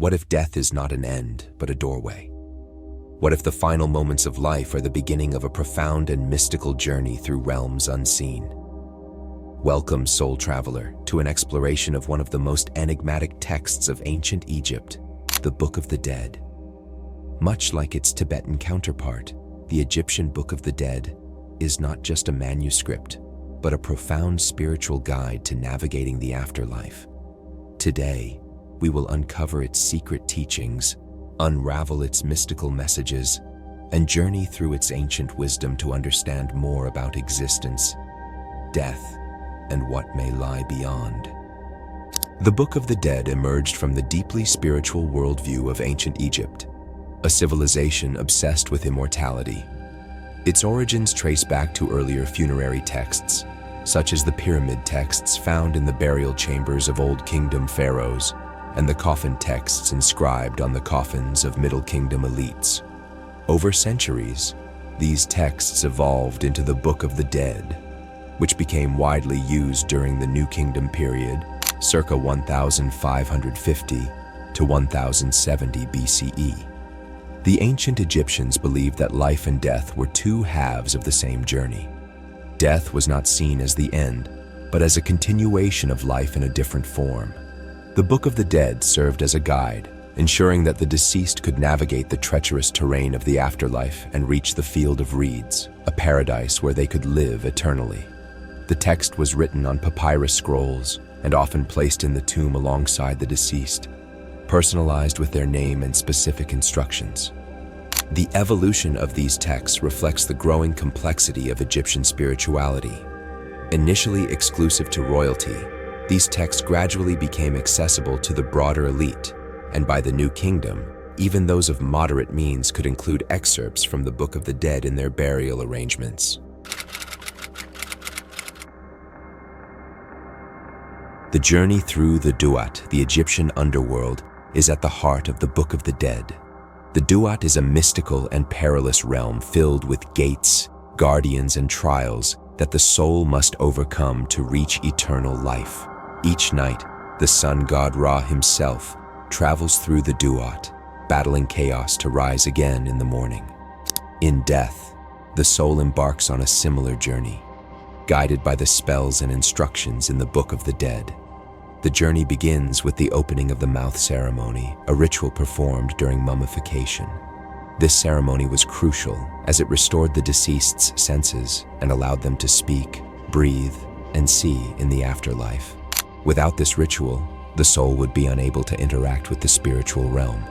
What if death is not an end, but a doorway? What if the final moments of life are the beginning of a profound and mystical journey through realms unseen? Welcome, soul traveler, to an exploration of one of the most enigmatic texts of ancient Egypt, the Book of the Dead. Much like its Tibetan counterpart, the Egyptian Book of the Dead is not just a manuscript, but a profound spiritual guide to navigating the afterlife. Today, we will uncover its secret teachings, unravel its mystical messages, and journey through its ancient wisdom to understand more about existence, death, and what may lie beyond. The Book of the Dead emerged from the deeply spiritual worldview of ancient Egypt, a civilization obsessed with immortality. Its origins trace back to earlier funerary texts, such as the pyramid texts found in the burial chambers of Old Kingdom pharaohs and the coffin texts inscribed on the coffins of Middle Kingdom elites. Over centuries, these texts evolved into the Book of the Dead, which became widely used during the New Kingdom period, circa 1550 to 1070 BCE. The ancient Egyptians believed that life and death were two halves of the same journey. Death was not seen as the end, but as a continuation of life in a different form. The Book of the Dead served as a guide, ensuring that the deceased could navigate the treacherous terrain of the afterlife and reach the field of reeds, a paradise where they could live eternally. The text was written on papyrus scrolls and often placed in the tomb alongside the deceased, personalized with their name and specific instructions. The evolution of these texts reflects the growing complexity of Egyptian spirituality. Initially exclusive to royalty, these texts gradually became accessible to the broader elite, and by the New Kingdom, even those of moderate means could include excerpts from the Book of the Dead in their burial arrangements. The journey through the Duat, the Egyptian underworld, is at the heart of the Book of the Dead. The Duat is a mystical and perilous realm filled with gates, guardians, and trials that the soul must overcome to reach eternal life. Each night, the sun god Ra himself travels through the Duat, battling chaos to rise again in the morning. In death, the soul embarks on a similar journey, guided by the spells and instructions in the Book of the Dead. The journey begins with the opening of the mouth ceremony, a ritual performed during mummification. This ceremony was crucial as it restored the deceased's senses and allowed them to speak, breathe, and see in the afterlife. Without this ritual, the soul would be unable to interact with the spiritual realm.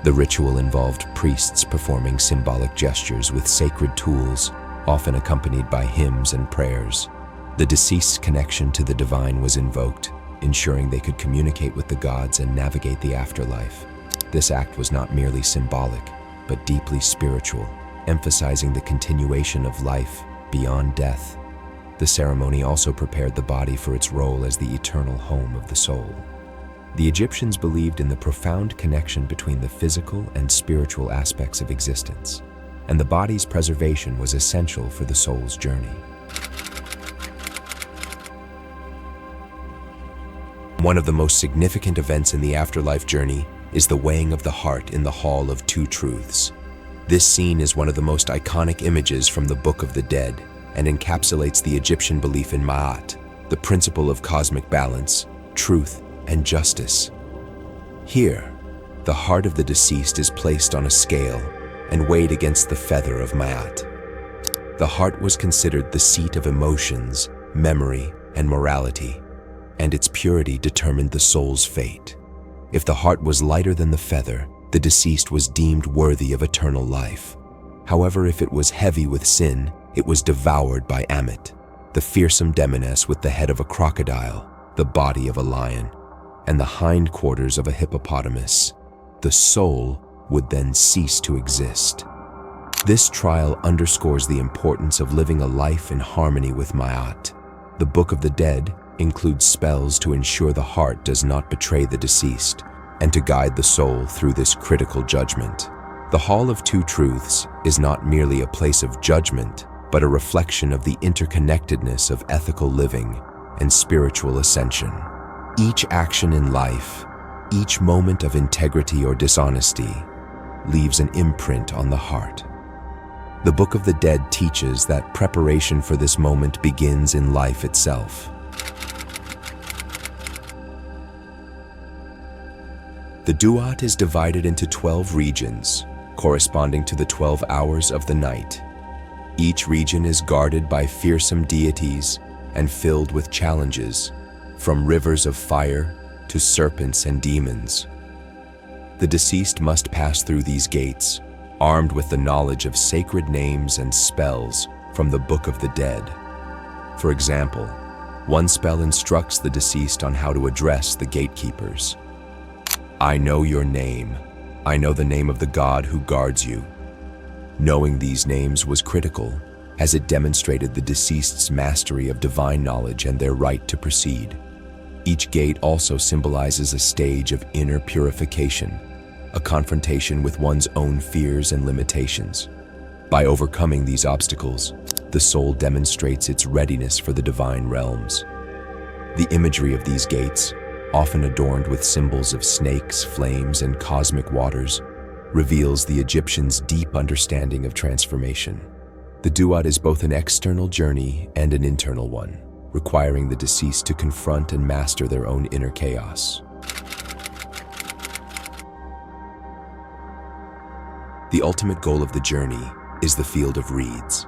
The ritual involved priests performing symbolic gestures with sacred tools, often accompanied by hymns and prayers. The deceased's connection to the divine was invoked, ensuring they could communicate with the gods and navigate the afterlife. This act was not merely symbolic, but deeply spiritual, emphasizing the continuation of life beyond death. The ceremony also prepared the body for its role as the eternal home of the soul. The Egyptians believed in the profound connection between the physical and spiritual aspects of existence, and the body's preservation was essential for the soul's journey. One of the most significant events in the afterlife journey is the weighing of the heart in the Hall of Two Truths. This scene is one of the most iconic images from the Book of the Dead and encapsulates the Egyptian belief in Ma'at, the principle of cosmic balance, truth, and justice. Here, the heart of the deceased is placed on a scale and weighed against the feather of Ma'at. The heart was considered the seat of emotions, memory, and morality, and its purity determined the soul's fate. If the heart was lighter than the feather, the deceased was deemed worthy of eternal life. However, if it was heavy with sin, it was devoured by Ammit, the fearsome demoness with the head of a crocodile, the body of a lion, and the hindquarters of a hippopotamus. The soul would then cease to exist. This trial underscores the importance of living a life in harmony with Ma'at. The Book of the Dead includes spells to ensure the heart does not betray the deceased and to guide the soul through this critical judgment. The Hall of Two Truths is not merely a place of judgment, but a reflection of the interconnectedness of ethical living and spiritual ascension. Each action in life, Each moment of integrity or dishonesty leaves an imprint on the heart. The Book of the Dead teaches that preparation for this moment begins in life itself. The Duat is divided into 12 regions, corresponding to the 12 hours of the night. Each region is guarded by fearsome deities and filled with challenges, from rivers of fire to serpents and demons. The deceased must pass through these gates, armed with the knowledge of sacred names and spells from the Book of the Dead. For example, one spell instructs the deceased on how to address the gatekeepers. I know your name. I know the name of the God who guards you. Knowing these names was critical, as it demonstrated the deceased's mastery of divine knowledge and their right to proceed. Each gate also symbolizes a stage of inner purification, a confrontation with one's own fears and limitations. By overcoming these obstacles, the soul demonstrates its readiness for the divine realms. The imagery of these gates, often adorned with symbols of snakes, flames, and cosmic waters, reveals the Egyptians' deep understanding of transformation. The Duat is both an external journey and an internal one, requiring the deceased to confront and master their own inner chaos. The ultimate goal of the journey is the Field of Reeds,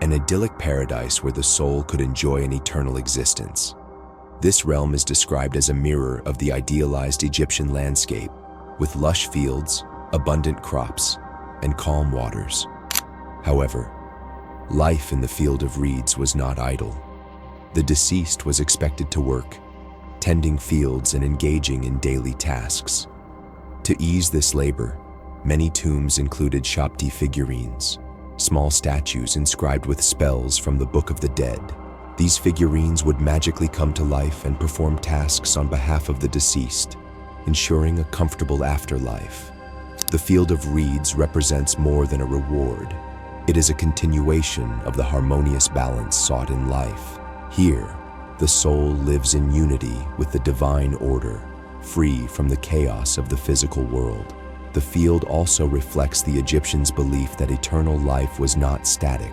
an idyllic paradise where the soul could enjoy an eternal existence. This realm is described as a mirror of the idealized Egyptian landscape, with lush fields, abundant crops, and calm waters. However, life in the Field of Reeds was not idle. The deceased was expected to work, tending fields and engaging in daily tasks. To ease this labor, many tombs included Shapti figurines, small statues inscribed with spells from the Book of the Dead. These figurines would magically come to life and perform tasks on behalf of the deceased, ensuring a comfortable afterlife. The Field of Reeds represents more than a reward. It is a continuation of the harmonious balance sought in life. Here, the soul lives in unity with the divine order, free from the chaos of the physical world. The field also reflects the Egyptians' belief that eternal life was not static,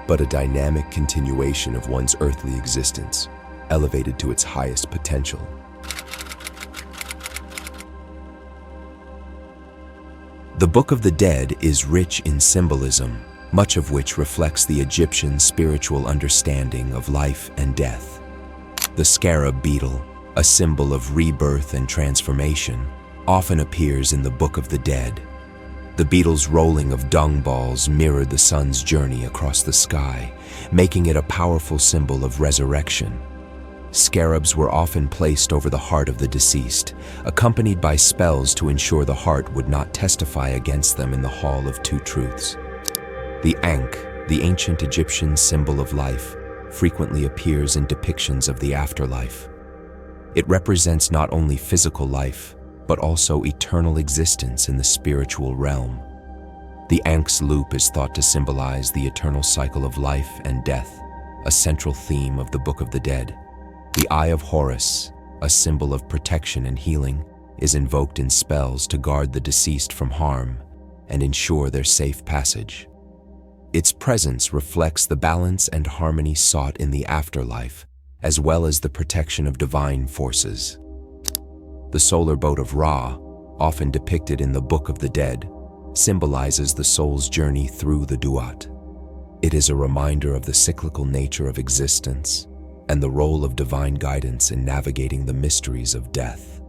but a dynamic continuation of one's earthly existence, elevated to its highest potential. The Book of the Dead is rich in symbolism, much of which reflects the Egyptian spiritual understanding of life and death. The scarab beetle, a symbol of rebirth and transformation, often appears in the Book of the Dead. The beetle's rolling of dung balls mirrored the sun's journey across the sky, making it a powerful symbol of resurrection. Scarabs were often placed over the heart of the deceased, accompanied by spells to ensure the heart would not testify against them in the Hall of Two Truths. The Ankh, the ancient Egyptian symbol of life, frequently appears in depictions of the afterlife. It represents not only physical life, but also eternal existence in the spiritual realm. The Ankh's loop is thought to symbolize the eternal cycle of life and death, a central theme of the Book of the Dead. The Eye of Horus, a symbol of protection and healing, is invoked in spells to guard the deceased from harm and ensure their safe passage. Its presence reflects the balance and harmony sought in the afterlife, as well as the protection of divine forces. The solar boat of Ra, often depicted in the Book of the Dead, symbolizes the soul's journey through the Duat. It is a reminder of the cyclical nature of existence and the role of divine guidance in navigating the mysteries of death.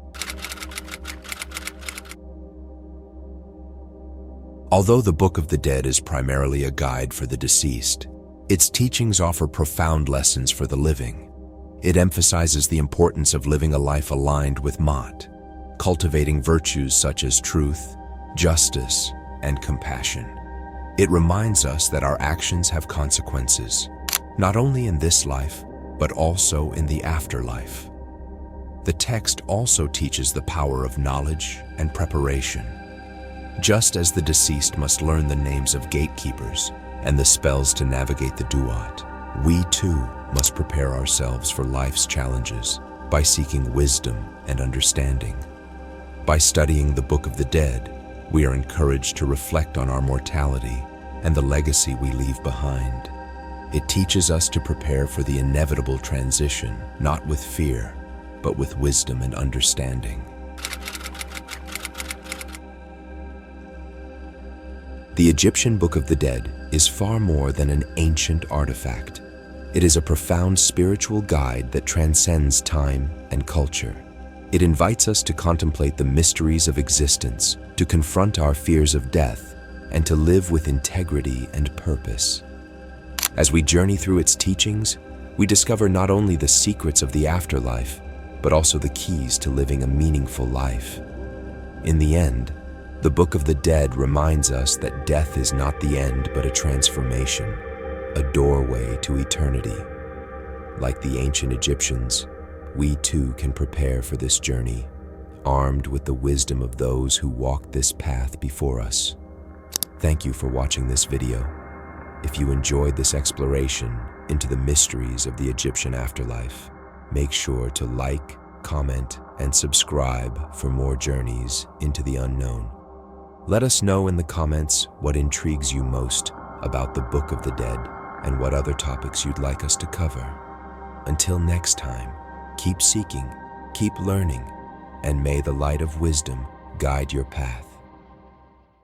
Although the Book of the Dead is primarily a guide for the deceased, its teachings offer profound lessons for the living. It emphasizes the importance of living a life aligned with Ma'at, cultivating virtues such as truth, justice, and compassion. It reminds us that our actions have consequences, not only in this life, but also in the afterlife. The text also teaches the power of knowledge and preparation. Just as the deceased must learn the names of gatekeepers and the spells to navigate the Duat, we too must prepare ourselves for life's challenges by seeking wisdom and understanding. By studying the Book of the Dead, we are encouraged to reflect on our mortality and the legacy we leave behind. It teaches us to prepare for the inevitable transition, not with fear, but with wisdom and understanding. The Egyptian Book of the Dead is far more than an ancient artifact. It is a profound spiritual guide that transcends time and culture. It invites us to contemplate the mysteries of existence, to confront our fears of death, and to live with integrity and purpose. As we journey through its teachings, we discover not only the secrets of the afterlife, but also the keys to living a meaningful life. In the end, the Book of the Dead reminds us that death is not the end but a transformation, a doorway to eternity. Like the ancient Egyptians, we too can prepare for this journey, armed with the wisdom of those who walked this path before us. Thank you for watching this video. If you enjoyed this exploration into the mysteries of the Egyptian afterlife, make sure to like, comment, and subscribe for more journeys into the unknown. Let us know in the comments what intrigues you most about the Book of the Dead and what other topics you'd like us to cover. Until next time, keep seeking, keep learning, and may the light of wisdom guide your path.